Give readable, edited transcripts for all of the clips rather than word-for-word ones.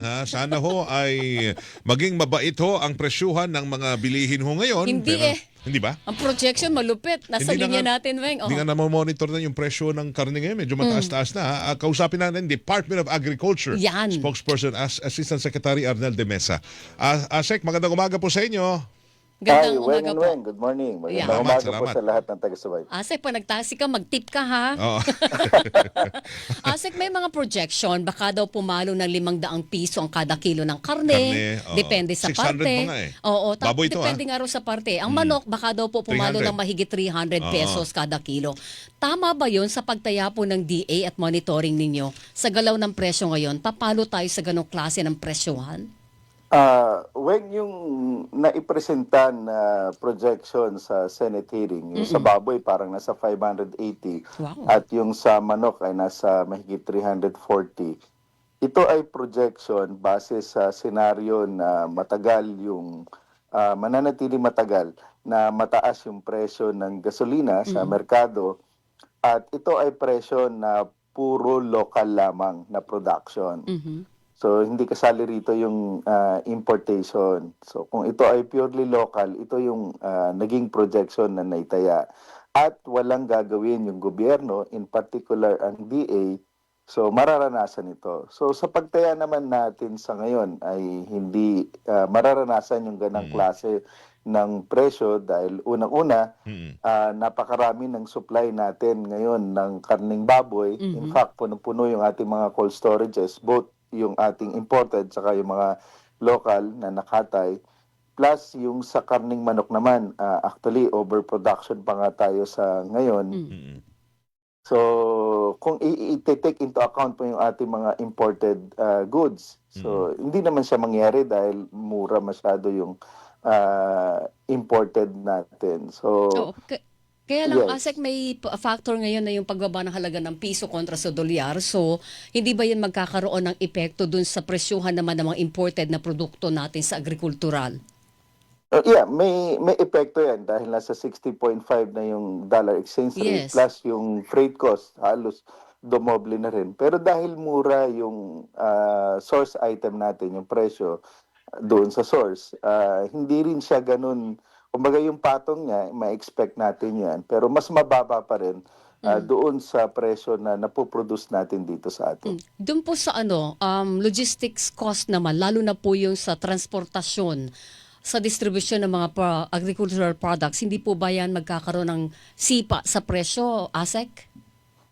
Sana ho ay maging mabait ho ang presyuhan ng mga bilihin ho ngayon. Hindi Pero, eh. hindi ba? Ang projection malupit. Nasa Hindi na linya nga, natin, Weng. hindi nga namomonitor na yung presyo ng karne ngayon. Medyo mataas-taas na. Kausapin natin Department of Agriculture. Yan. Spokesperson Assistant Secretary Arnel de Mesa. Asek, magandang umaga po sa inyo. Hi, Gandang Weng umaga and po. Weng. Good morning. Yeah. Magandang umaga po Salamat. sa lahat ng taga-subaybay. Asek, pa nagtasi ka, mag-tip ka ha. Oo. Asek, may mga projection. Baka daw pumalo ng 500 piso ang kada kilo ng karne. Karne, oo. Depende sa 600 parte. pa nga eh. Oo, Baboy ito, depende nga raw sa parte. Ang manok, baka daw po pumalo 300. ng mahigit 300 Oo. pesos kada kilo. Tama ba yun sa pagtaya po ng DA at monitoring ninyo? Sa galaw ng presyo ngayon, papalo tayo sa ganong klase ng presyohan? Weng, yung naipresenta na projection sa Senate hearing, yung sa baboy parang nasa 580 Wow. at yung sa manok ay nasa mahigit 340. Ito ay projection base sa senaryo na matagal yung mananatili matagal na mataas yung presyo ng gasolina sa merkado at ito ay presyo na puro local lamang na production. So, hindi kasali rito yung importation. So, kung ito ay purely local, ito yung naging projection na naitaya. At walang gagawin yung gobyerno, in particular ang DA, so mararanasan ito. So, sa pagtaya naman natin sa ngayon ay hindi mararanasan yung ganang klase ng presyo dahil unang-una, napakarami ng supply natin ngayon ng karning baboy. In fact, puno-puno yung ating mga cold storages, both yung ating imported saka yung mga local na nakatay. Plus yung sa karning manok naman, actually overproduction pa nga tayo sa ngayon. So kung i-take into account po yung ating mga imported goods, so hindi naman siya mangyari dahil mura masyado yung imported natin. So Oo, kaya lang, yes. Asek, may factor ngayon na yung pagbaba ng halaga ng piso kontra sa dolyar. So, hindi ba yan magkakaroon ng epekto dun sa presyuhan naman ng mga imported na produkto natin sa agrikultural? Yeah, may epekto yan dahil nasa 60.5 na yung dollar exchange rate Yes. plus yung freight cost halos dumoble na rin. Pero dahil mura yung source item natin, yung presyo doon sa source, hindi rin siya ganun. Kumbaga yung patong niya, ma-expect natin yan. Pero mas mababa pa rin doon sa presyo na napoproduce natin dito sa atin. Doon po sa logistics cost naman, lalo na po yung sa transportasyon, sa distribution ng mga agricultural products, hindi po ba yan magkakaroon ng sipa sa presyo, Asek?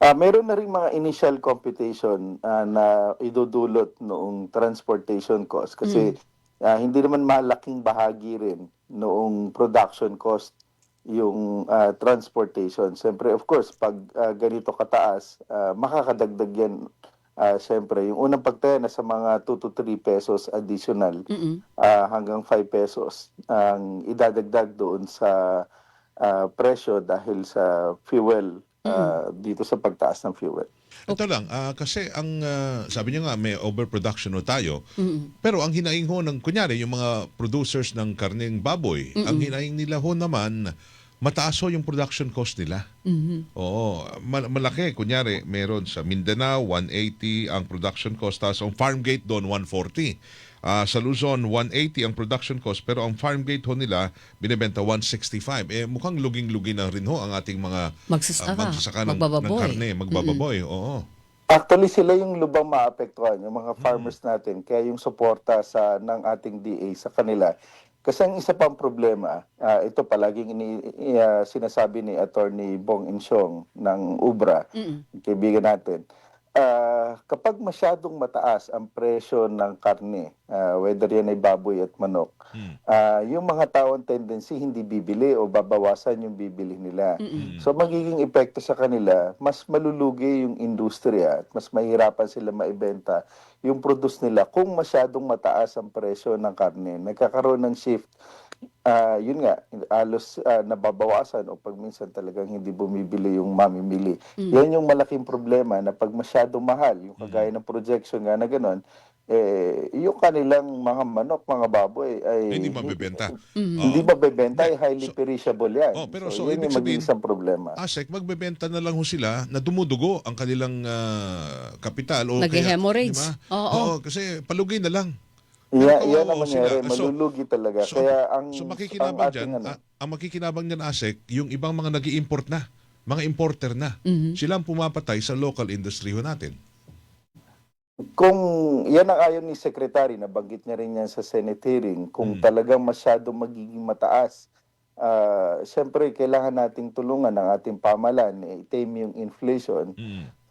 Meron na rin mga initial computation na idudulot noong transportation cost kasi hindi naman malaking bahagi rin noong production cost yung transportation. Siyempre, of course, pag ganito kataas, makakadagdag yan. Siyempre, yung unang pagtaya na sa mga 2 to 3 pesos additional hanggang 5 pesos ang idadagdag doon sa presyo dahil sa fuel dito sa pagtaas ng fuel. Ito lang, kasi ang sabi niyo nga may overproduction ho tayo. Pero ang hinaing ho ng kunyari yung mga producers ng karneng baboy, ang hinaing nila ho naman mataas ho yung production cost nila. Oo, malaki. Kunyari, meron sa Mindanao 180 ang production cost, tapos ang farm gate doon 140. Sa Luzon 180 ang production cost, pero ang farm gate ho nila binebenta 165. Mukhang luging-lugi na rin ho ang ating mga magsasaka ng karne, magbababoy. Oo. Actually, sila yung lubang maapektuhan, yung mga farmers natin, kaya yung suporta ng ating DA sa kanila. Kasi ang isa pang problema, ito palaging sinasabi ni Attorney Bong Insyong ng UBRA, kaibigan natin, kapag masyadong mataas ang presyo ng karne, whether yan ay baboy at manok, yung mga tao ang tendency hindi bibili o babawasan yung bibili nila. So magiging epekto sa kanila, mas malulugi yung industriya at mas mahirapan sila maibenta yung produce nila kung masyadong mataas ang presyo ng karne. Nagkakaroon ng shift. Yun nga, alos nababawasan o pag minsan talagang hindi bumibili yung mamimili. Yan yung malaking problema na pag masyadong mahal, yung kagaya ng projection nga na gano'n, yung kanilang mga manok, mga baboy ay Hindi mabebenta. hindi Oo. mabebenta, Hindi. ay highly perishable yan. Pero So, so yun ibig yung magiging sabihin, isang problema. ASEC, magbebenta na lang ho sila na dumudugo ang kanilang kapital o kaya, di Nag-hemorrhage. ba? Oo. Oo, kasi palugi na lang. Pero Yan ang kawawa ho sila. mangyari, malulugi talaga. So, Kaya so ang makikinabang ating dyan, ang makikinabang dyan, ASEC, yung ibang mga nag-i-import na, mga importer na. Sila ang pumapatay sa local industry ho natin. kung yan ang ayon ni Secretary, nabanggit niya rin yan sa Senate hearing, kung talagang masyado magiging mataas, siyempre kailangan nating tulungan ng ating pamahalaan, i-tame yung inflation.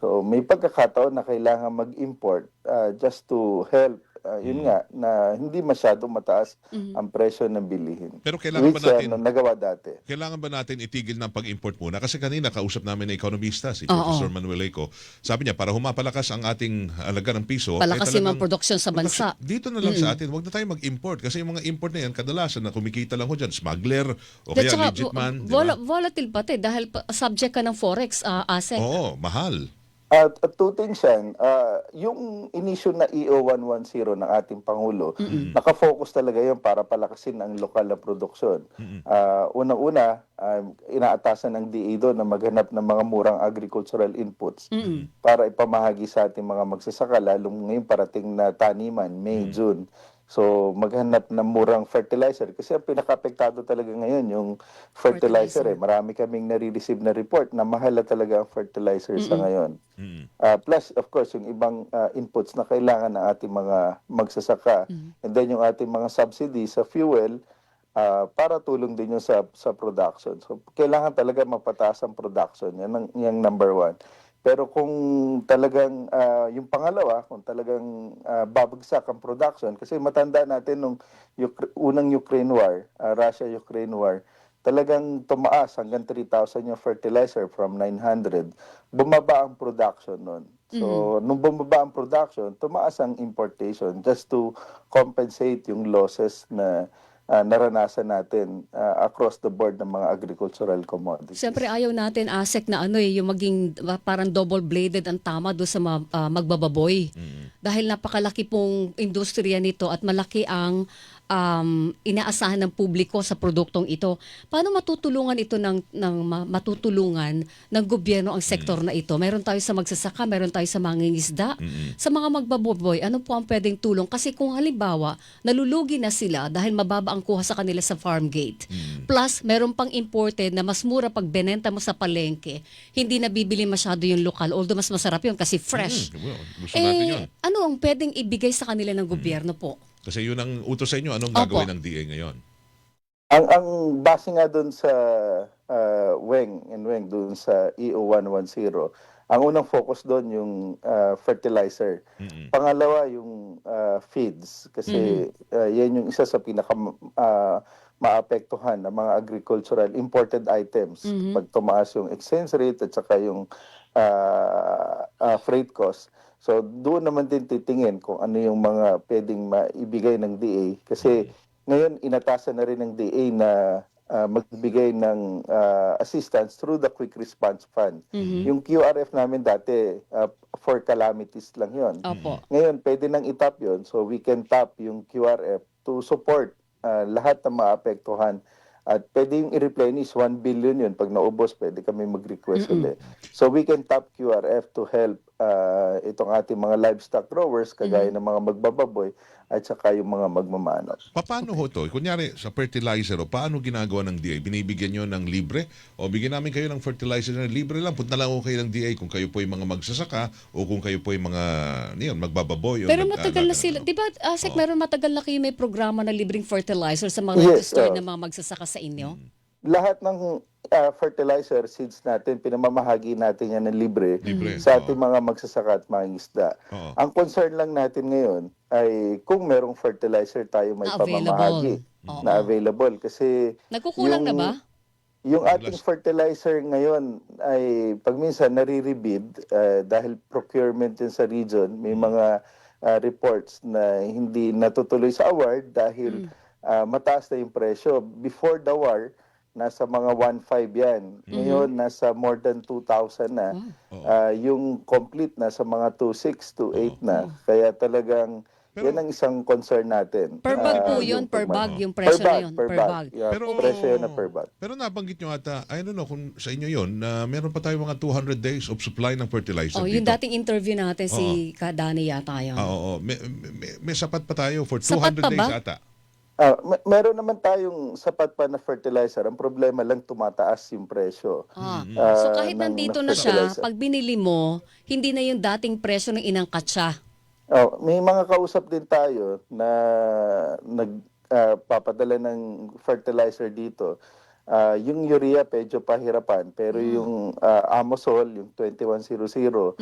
So may pagkakataon na kailangan mag-import just to help, yun nga, na hindi masyado mataas ang presyo ng bilihin. Pero kailangan ba Which natin nagawa dati. kailangan ba natin itigil ng pag-import muna? Kasi kanina kausap namin na ekonomista, si Oo. Professor Manuel Eco. Sabi niya, para humapalakas ang ating halaga ng piso, Palakasin talagang ang produksyon sa bansa. dito na lang sa atin, huwag na tayo mag-import. Kasi yung mga import na yan, kadalasan na kumikita lang ho dyan, smuggler o At kaya saka, legit man. Di ba? volatile pati dahil subject ka ng forex asset. Oo, mahal. At two things yan, yung inisyu na EO 110 ng ating Pangulo, nakafocus talaga yun para palakasin ang lokal na produksyon. Una-una, inaatasan ng DA doon na maghanap ng mga murang agricultural inputs para ipamahagi sa ating mga magsasaka, lalo ngayon parating na taniman, May, June. So, maghanap ng murang fertilizer. Kasi ang pinaka-apektado talaga ngayon, yung fertilizer. Marami kaming nare-receive na report na mahal na talaga ang fertilizer sa ngayon. Plus, of course, yung ibang inputs na kailangan ng ating mga magsasaka. And then yung ating mga subsidy sa fuel, para tulong din yun sa production. So, kailangan talaga mapataas ang production. Yan number one. Pero kung talagang, yung pangalawa, kung talagang babagsak ang production, kasi matanda natin nung unang Ukraine War, Russia-Ukraine War, talagang tumaas hanggang 3,000 yung fertilizer from 900. Bumaba ang production nun. So, nung bumaba ang production, tumaas ang importation just to compensate yung losses na naranasan natin across the board ng mga agricultural commodities. Siyempre ayaw natin ASEC na yung maging parang double-bladed ang tama doon sa magbababoy. Dahil napakalaki pong industriya nito at malaki ang inaasahan ng publiko sa produktong ito. Paano matutulungan ito matutulungan ng gobyerno ang sektor na ito? Meron tayo sa magsasaka, meron tayo sa mangingisda. Sa mga magbababoy, ano po ang pwedeng tulong? Kasi kung halimbawa, nalulugi na sila dahil mababa ang kuha sa kanila sa farm gate. Plus, meron pang imported na mas mura pag benenta mo sa palengke. Hindi nabibili masyado yung lokal, although mas masarap yun kasi fresh. Well, gusto natin yun. Ano ang pwedeng ibigay sa kanila ng gobyerno po? Kasi yun ang utos sa inyo. Anong Opo. gagawin ng DA ngayon? Ang base nga doon sa Weng doon sa EO 110, ang unang focus doon yung fertilizer. Pangalawa yung feeds kasi yan yung isa sa pinaka maapektuhan ng mga agricultural imported items pag tumaas yung exchange rate at saka yung freight cost. So doon naman din titingin kung ano yung mga pwedeng maibigay ng DA kasi ngayon inatasan na rin ng DA na magbigay ng assistance through the Quick Response Fund. Yung QRF namin dati for calamities lang yon. Opo. Ngayon pwede nang itap yon, so we can tap yung QRF to support lahat ng maapektuhan. At pwede yung i-replenish, 1 billion yun. Pag naubos, pwede kami mag-request ulit. So we can tap QRF to help itong ating mga livestock growers, kagaya ng mga magbababoy, at saka yung mga magmamanok. Paano ho to? Kunyari sa fertilizer, paano ginagawa ng DA? Binibigyan nyo ng libre? O bigyan namin kayo ng fertilizer na libre lang? Punta lang ho kayo ng DA kung kayo po yung mga magsasaka o kung kayo po yung mga magbababoy. Pero matagal na sila. Di ba, ASEC, meron matagal na kayo may programa na libreng fertilizer sa mga Yes, register ng mga magsasaka sa inyo? Lahat ng fertilizer seeds natin, pinamamahagi natin yan ng libre sa ating mga magsasaka at mga isda. Ang concern lang natin ngayon ay kung merong fertilizer tayo may pamamahagi na available. Kasi nagkukulang na ba? Yung ating fertilizer ngayon ay pag minsan nare-rebid dahil procurement yun sa region. May mga reports na hindi natutuloy sa award dahil mataas na yung presyo. Before the war, nasa mga 1.5 yan. Ngayon, nasa more than 2,000 na. Yung complete, nasa mga 2.6, 2.8 na. Kaya talagang Pero- yan ang isang concern natin. Per bag po yun, per bag, yung presyo na yun, per bag. Yeah, Pero- presyo yun na per bag. Pero nabanggit nyo ata, I don't know kung sa inyo yun, na meron pa tayo mga 200 days of supply ng fertilizer Oh, dito. yung dating interview natin si Kadani yata yun. Oo. May sapat pa tayo for 200 Sapat pa days ba? ata. Meron naman tayong sapat pa na fertilizer. Ang problema lang tumataas yung presyo. So kahit ng nandito na siya, fertilizer. pag binili mo, hindi na yung dating presyo ng inangkat siya. May mga kausap din tayo na nagpapadala ng fertilizer dito. Yung urea medyo pahirapan, pero yung Amosol, yung 2100,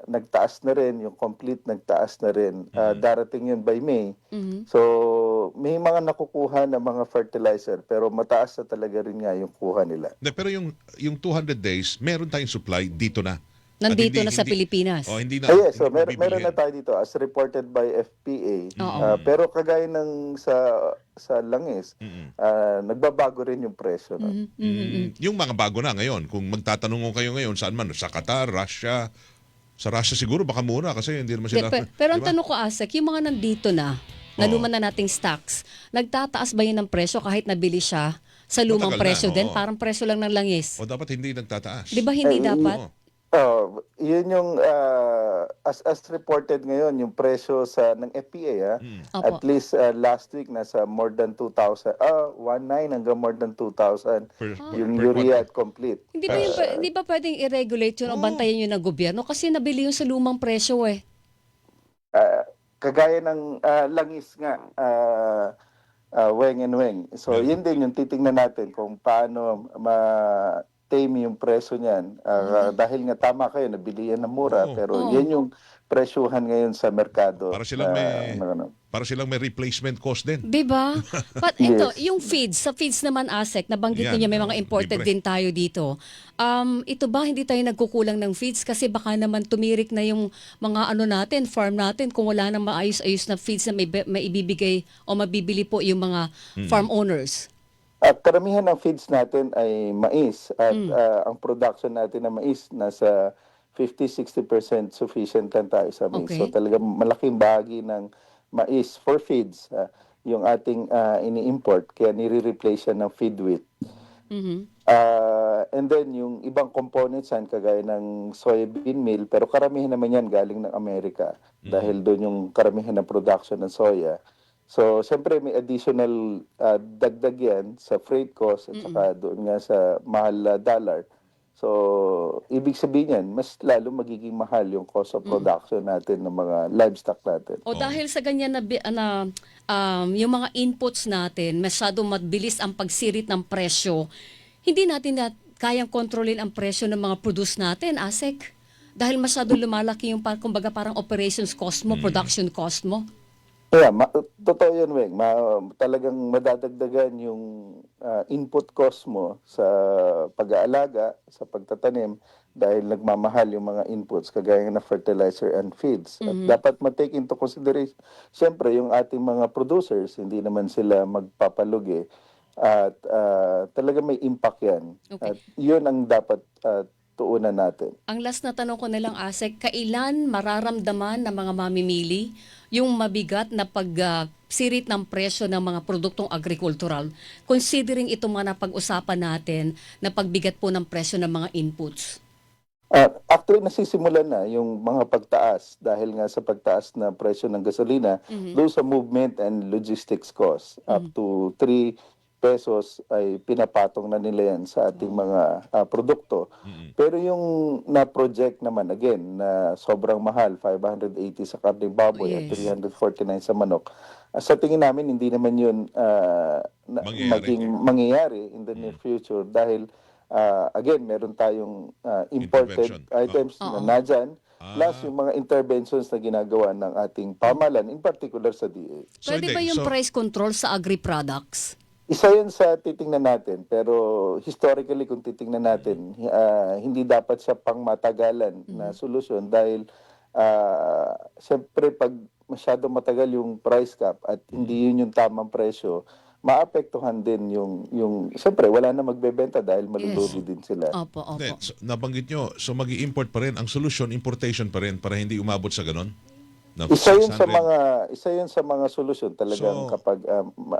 nagtaas na rin, yung complete nagtaas na rin. Darating yun by May. So, may mga nakukuha na mga fertilizer, pero mataas na talaga rin nga yung kuha nila. Pero yung 200 days, meron tayong supply dito na. At Nandito na sa Pilipinas. Hindi na. Yes, so hindi meron bibilihin. na tayo dito as reported by FPA. Oo. Pero kagaya ng sa langis, nagbabago rin yung presyo. No? Yung mga bago na ngayon, kung magtatanong ko kayo ngayon, saan man? Sa Qatar, Russia. Sa Russia siguro baka mura kasi hindi naman sila. Pero ang Di ba? tanong ko, Asek, yung mga nandito na luma na nating stocks, nagtataas ba yun ng presyo kahit nabili siya sa lumang Matagal na, presyo din? oo. Parang presyo lang ng langis. O dapat hindi nagtataas. Di ba hindi dapat? Oo. Yun yung as reported ngayon yung presyo ng FPA Opo. at least last week nasa more than 2,000 19 hanggang more than 2,000 yung per urea quantity. at complete. Hindi ba, hindi ba pwedeng i-regulate yun o bantayan yun ng gobyerno? Kasi nabili yun sa lumang presyo eh. Kagaya ng langis nga weng and weng. So yun din yung titingnan natin kung paano tame yung presyo niyan. Dahil nga tama kayo, nabili yan ng mura, Oo. pero yan yung presyuhan ngayon sa merkado. Para silang para silang may replacement cost din. Di ba? But ito, Yes. yung feeds, sa feeds naman, Asek, nabanggit Yan, niyo may mga imported libre. din tayo dito. Ito ba, hindi tayo nagkukulang ng feeds? Kasi baka naman tumirik na yung mga natin, farm natin, kung wala nang maayos-ayos na feeds na may ibibigay o mabibili po yung mga farm owners. At karamihan ng feeds natin ay mais at ang production natin ng mais nasa 50-60% sufficient lang tayo sa mais. Okay. So talagang malaking bahagi ng mais for feeds yung ating ini-import kaya nire-replace siya ng feed wheat. And then yung ibang components yan kagaya ng soybean meal pero karamihan naman yan galing ng Amerika dahil doon yung karamihan ng production ng soya. So, siyempre may additional dagdag yan sa freight cost at saka doon nga sa mahal na dollar. So, ibig sabihin yan, mas lalo magiging mahal yung cost of production natin ng mga livestock natin. O dahil sa ganyan yung mga inputs natin, masyadong mabilis ang pagsirit ng presyo, hindi natin kayang kontrolin ang presyo ng mga produce natin, Asek. Dahil masyadong lumalaki yung kumbaga parang operations cost mo, production cost mo. Yeah, totoo yun, Weng. Talagang madadagdagan yung input cost mo sa pag-aalaga, sa pagtatanim, dahil nagmamahal yung mga inputs, kagaya na fertilizer and feeds. At dapat ma-take into consideration, siyempre, yung ating mga producers, hindi naman sila magpapalugi. At talaga may impact yan. Okay. At yun ang dapat tuunan natin. Ang last na tanong ko na lang, Asek, kailan mararamdaman ng mga mamimili yung mabigat na pagsirit ng presyo ng mga produktong agricultural, considering itong mga napag-usapan natin na pagbigat po ng presyo ng mga inputs? Actually, nasisimulan na yung mga pagtaas dahil nga sa pagtaas na presyo ng gasolina, doon sa movement and logistics cost, up to 3 pesos ay pinapatong na nila yan sa ating mga produkto. Pero yung na-project naman, again, na sobrang mahal, 580 sa karneng baboy at 349 sa manok, sa tingin namin, hindi naman yun mangyayari in the near future dahil, again, meron tayong imported items na nandyan, plus yung mga interventions na ginagawa ng ating pamahalaan, in particular sa DA. Pwede ba yung price control sa agri-products? Isa yun sa titingnan natin, pero historically kung titingnan natin, hindi dapat siya pangmatagalan na solusyon dahil siyempre pag masyado matagal yung price cap at hindi yun yung tamang presyo, maapektuhan din yung siyempre wala na magbebenta dahil malulugi din sila. Opo. Nabanggit nyo, so mag-i-import pa rin. Ang solusyon, importation pa rin para hindi umabot sa ganon? na Isa yun sa 600. mga solusyon talagang So- kapag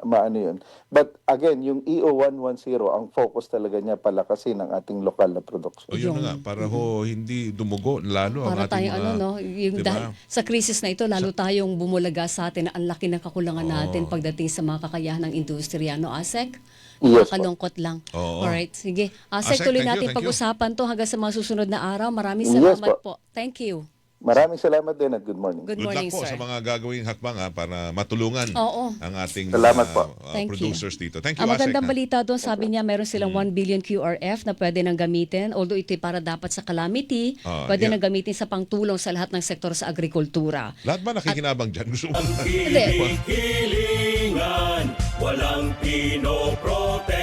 maano yun. But again, yung EO110 ang focus talaga niya palakasin ang ating lokal na production. O yun na nga, para ho hindi dumugo lalo ang Para ating tayong mga... ano, no, yung diba? dahil sa krisis na ito, lalo tayong bumulaga sa atin na ang laki ng kakulangan natin pagdating sa mga kakayahan ng industriya, no, Asek? Yes, po. Nakakalungkot lang. Oo. Alright, sige. Asek, Asek, tuloy thank you, natin thank you. pag-usapan to hanggang sa mga susunod na araw. Maraming Yes, salamat po. po. Thank you. Maraming salamat din at good morning. Good Good luck morning, po sir. sa mga gagawing hakbang para matulungan Oo. ang ating Salamat po. Thank you. producers dito. Thank you, Ang Asek. magandang ha? balita doon, sabi niya, meron silang 1 billion QRF na pwede nang gamitin. Although ito'y para dapat sa calamity, pwede yeah. nang gamitin sa pangtulong sa lahat ng sektor sa agrikultura. Lahat ba nakikinabang dyan? Gusto mo? Hindi. Hilingan, walang pinoprotektahan.